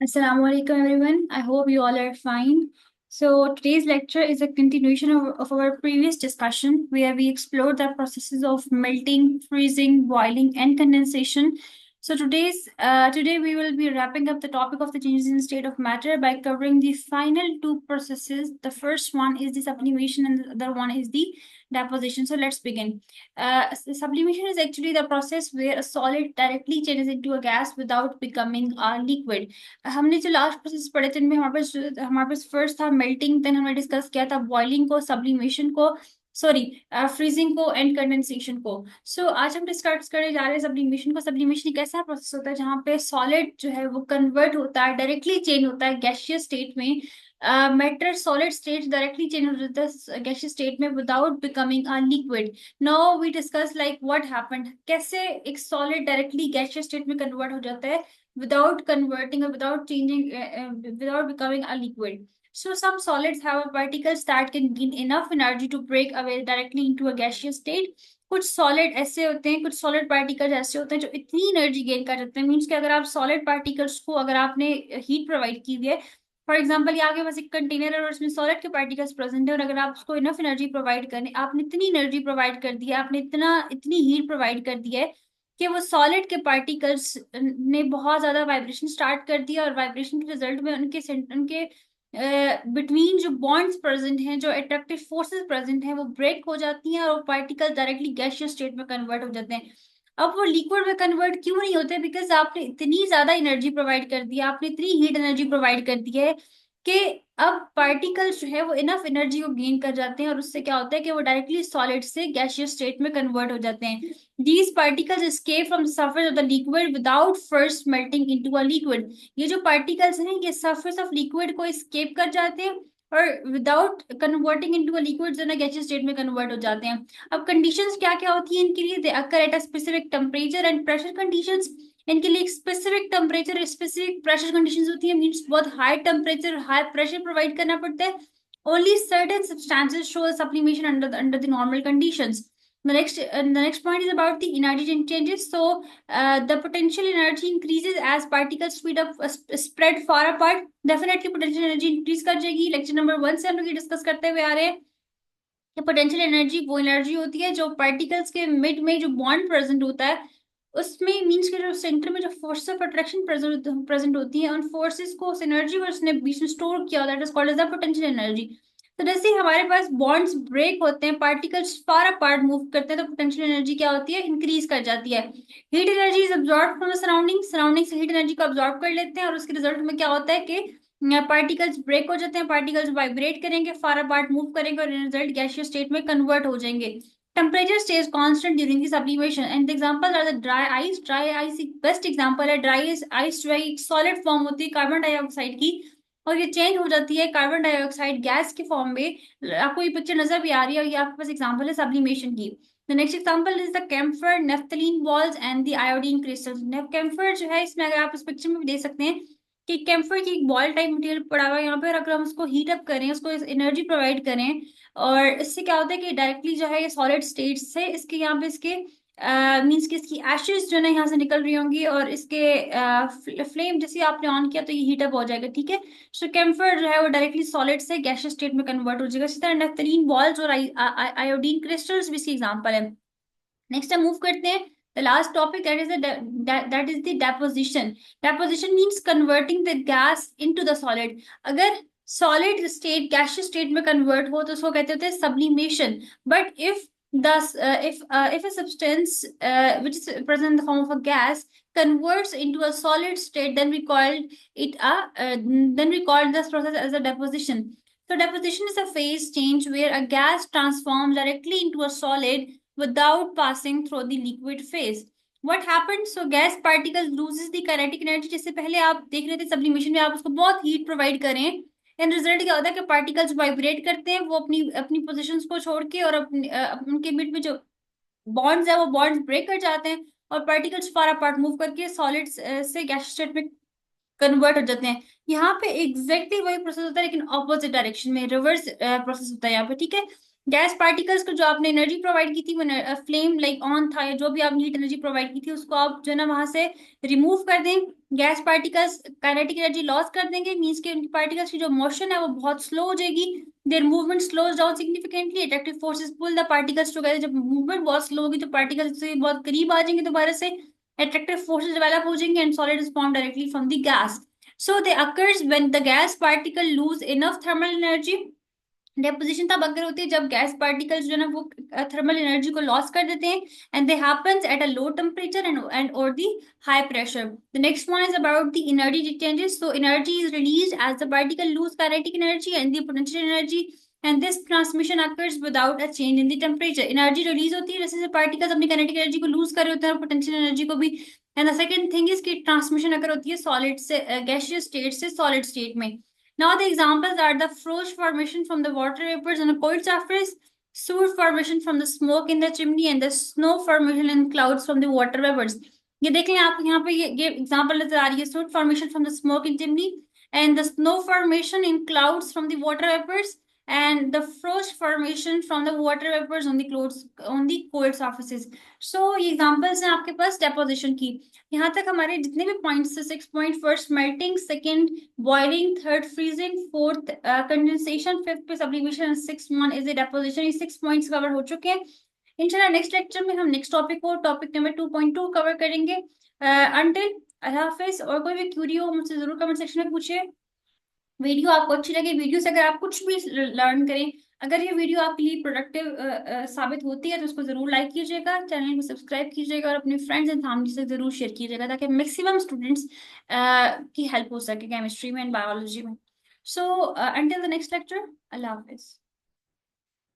Assalamu alaikum everyone. I hope you all are fine. So today's lecture is a continuation of our previous discussion where we explored the processes of melting, freezing, boiling, and condensation. So today we will be wrapping up the topic of the changes in state of matter by covering the final two processes. The first one is the sublimation and the other one is the deposition. So let's begin. Sublimation is actually the process where a solid directly changes into a gas without becoming a liquid. हमने जो last process पढ़े थे इनमें हमारे पास first था melting, then हमने discuss किया था बॉइलिंग को, सब्लिमेशन को, सॉरी फ्रीजिंग को एंड कंडेंसेशन को. सो आज हम डिस्कस करने जा रहे हैं सब्लिमेशन को. सब्लिमेशन एक ऐसा प्रोसेस होता है जहाँ पे सॉलिड जो है वो कन्वर्ट होता है, डायरेक्टली चेंज होता है गैसियस स्टेट में. Matter solid state directly change हो जाता है गैसियस स्टेट में without becoming a liquid. Now we discuss like what happened, कैसे एक सॉलिड डायरेक्टली गैसियस स्टेट में कन्वर्ट हो जाता है without converting or without changing, without becoming a liquid. So some solids have a particles that can gain enough energy to break away directly into a gaseous state. कुछ solid ऐसे होते हैं, कुछ solid particles ऐसे होते हैं जो इतनी एनर्जी गेन कर सकते हैं. मीन्स कि अगर आप सॉलिड पार्टिकल्स को अगर आपने हीट प्रोवाइड की हुई है, फॉर एग्जाम्पल यहाँ के पास एक कंटेनर है और उसमें सॉलिड के पार्टिकल्स प्रेजेंट है, और अगर आप उसको इनफ एनर्जी प्रोवाइड करें, आपने इतनी एनर्जी प्रोवाइड कर दी है, आपने इतनी हीट प्रोवाइड कर दी है कि वो सॉलिड के पार्टिकल्स ने बहुत ज्यादा वाइब्रेशन स्टार्ट कर दिया, और वाइब्रेशन के रिजल्ट में उनके बिटवीन जो बॉन्ड्स प्रेजेंट हैं, जो अट्रैक्टिव फोर्सेस प्रेजेंट हैं, वो ब्रेक हो जाती हैं और वो पार्टिकल डायरेक्टली गैसियस स्टेट में कन्वर्ट हो जाते हैं. अब वो लिक्विड में कन्वर्ट क्यों नहीं होते? बिकॉज आपने इतनी ज्यादा एनर्जी प्रोवाइड कर दी है, आपने इतनी हीट एनर्जी प्रोवाइड कर दी है कि अब पार्टिकल्स जो है वो इनफ एनर्जी को गेन कर जाते हैं, और उससे क्या होता है कि वो डायरेक्टली सॉलिड से गैसियस स्टेट में कन्वर्ट हो जाते हैं. These particles escape from the surface of the liquid without first melting into a liquid. ये जो particles हैं ये surface of liquid को escape कर जाते हैं और without converting into a liquid जो ना gaseous state में convert हो जाते हैं. अब conditions क्या क्या होती हैं इनके लिए? They occur at a specific temperature and pressure conditions. इनके लिए एक specific temperature, specific pressure conditions होती है. मींस बहुत high temperature, high pressure provide करना पड़ता है. Only certain substances show a sublimation under the normal conditions. The next point is about the energy changes. So the potential energy increases as particles speed up, spread far apart. Definitely potential energy increase कर जाएगी. Lecture number 1 से हम लोग ये discuss करते हुए आ रहे हैं कि पोटेंशियल एनर्जी वो एनर्जी होती है जो पार्टिकल्स के मिड में जो बॉन्ड प्रेजेंट होता है उसमें, मीन्स के जो सेंटर में जो फोर्स ऑफ अट्रैक्शन प्रेजेंट होती है, उन फोर्सेस को, उस एनर्जी को उसने बीच में स्टोर किया, that is called as the potential energy. तो जैसे ही हमारे पास बॉन्ड्स ब्रेक होते हैं, पार्टिकल्स फार अपार्ट मूव करते हैं, तो पोटेंशियल एनर्जी क्या होती है? इंक्रीज कर जाती है. Heat energy is absorb from the surrounding, surrounding से हीट एनर्जी को अब्सॉर्ब कर लेते हैं, और उसके रिजल्ट में क्या होता है कि पार्टिकल्स ब्रेक हो जाते हैं, पार्टिकल्स वाइब्रेट करेंगे, फार अपार्ट मूव करेंगे और रिजल्ट गैसियस स्टेट में कन्वर्ट हो जाएंगे. Temperature stage constant during the sublimation and the example are the dry ice. Dry ice एक बेस्ट एग्जांपल है. ड्राई आइस जो है एक सॉलिड फॉर्म होती है कार्बन डाइऑक्साइड की, और ये चेंज हो जाती है कार्बन डाइऑक्साइड गैस के फॉर्म में. आपको ये पिक्चर नजर भी आ रही है, और ये आपके पास एग्जांपल है सब्लिमेशन की. The next example is the camphor, naphthalene balls and the iodine crystals. Camphor जो है, इसमें अगर आप इस पिक्चर में भी देख सकते हैं कि कैम्फर की एक बॉल टाइप मटेरियल पड़ा हुआ है यहाँ पे, और अगर हम उसको हीट अप करें, उसको एनर्जी प्रोवाइड करें, और इससे क्या होता है कि डायरेक्टली जो है ये सॉलिड स्टेट से इसके यहाँ पे इसके मीन्स कि इसकी एशेज जो है यहाँ से निकल रही होंगी, और इसके फ्लेम जैसे आपने ऑन किया तो ये हीट अप हो जाएगा. ठीक है. सो कैम्फर जो है वो डायरेक्टली सॉलिड से गैसियस स्टेट में कन्वर्ट हो जाएगा. इसी तरह नेफ्थलीन बॉल्स और आयोडीन क्रिस्टल्स भी इसकी एग्जाम्पल है. नेक्स्ट हम मूव करते हैं the last topic, that is the deposition. Deposition means converting the gas into the solid. अगर solid state gaseous state में convert हो तो उसको कहते होते हैं sublimation. But if a substance which is present in the form of a gas converts into a solid state, then we call this process as a deposition. So deposition is a phase change where a gas transforms directly into a solid without passing through the liquid phase. What happens? So gas particles loses the kinetic energy. जैसे पहले आप देख रहे थे sublimation में, आप उसको बहुत हीट प्रोवाइड करें, इन रिजल्ट क्या होता है कि पार्टिकल्स वाइब्रेट करते हैं, वो अपनी अपनी पोजीशंस को छोड़ के, और उनके बीच में जो बॉन्ड्स है वो बॉन्ड्स ब्रेक कर जाते हैं, और पार्टिकल्स फार अपार्ट मूव करके सॉलिड से गैस स्टेट में कन्वर्ट हो जाते हैं. यहाँ पे एग्जैक्टली वही प्रोसेस होता है लेकिन ऑपोजिट डायरेक्शन में, रिवर्स प्रोसेस होता है यहाँ पे. ठीक है. गैस पार्टिकल्स को जो आपने एनर्जी प्रोवाइड की थी, वो फ्लेम लाइक ऑन था, या जो भी आपने हीट एनर्जी प्रोवाइड की थी, उसको आप जो है ना वहां से रिमूव कर दें। Gas particles kinetic energy loss कर देंगे, मीन्स कि उनकी पार्टिकल्स की जो मोशन है वो बहुत स्लो हो जाएगी। Their movement slows down significantly, attractive forces pull the particles together. जब मूवमेंट बहुत स्लो होगी तो पार्टिकल्स से बहुत करीब आ जाएंगे दोबारा से, अट्रैक्टिव फोर्सेस डेवलप हो जाएंगे, and solid is form directly from the gas. So they occurs when the gas particle lose enough thermal energy। Deposition तब अगर होती है जब गैस पार्टिकल्स जो है ना वो थर्मल एनर्जी को लॉस कर देते हैं, and they happens at a low temperature and और the high pressure. The next one is about the energy changes. So energy is release as the particle lose kinetic energy and the potential energy, and this transmission occurs without a change in the temperature. Energy release होती है जैसे particles अपनी kinetic energy को loose कर रहे होते हैं और पोटेंशियल एनर्जी को भी। And the second thing is की ट्रांसमिशन अगर होती है सॉलिड से गैसियस स्टेट से सॉलिड स्टेट में। Now the examples are the frost formation from the water vapors on a cold surface, soot formation from the smoke in the chimney, and the snow formation in clouds from the water vapors। ये देख लें आप यहाँ पे ये example नजर आ रही है, soot formation from the smoke in chimney, and the snow formation in clouds from the water vapors, and the frost formation from the water vapors on the clouds on the cold surfaces। So ये examples हैं आपके पास deposition की। यहाँ तक हमारे जितने भी points, 6 point, first melting, second boiling, third freezing, fourth condensation, fifth पे sublimation, six one is a deposition. ये 6 पॉइंट्स कवर हो चुके हैं। इंशाल्लाह नेक्स्ट लेक्चर में हम नेक्स्ट टॉपिक को टॉपिक नंबर 2.2 कवर करेंगे। अंटिल अल्लाह हाफिज। और कोई भी क्यूरी हो मुझसे जरूर कमेंट सेक्शन में पूछिए। वीडियो आपको अच्छी लगे, वीडियो से अगर आप कुछ भी लर्न करें, अगर ये वीडियो आपके लिए प्रोडक्टिव साबित होती है तो उसको जरूर लाइक कीजिएगा, चैनल को सब्सक्राइब कीजिएगा और अपने फ्रेंड्स एंड फैमिली से जरूर शेयर कीजिएगा ताकि मैक्सिमम स्टूडेंट्स की हेल्प हो सके केमिस्ट्री में एंड बायोलॉजी में। So until the next lecture, Allah Hafiz.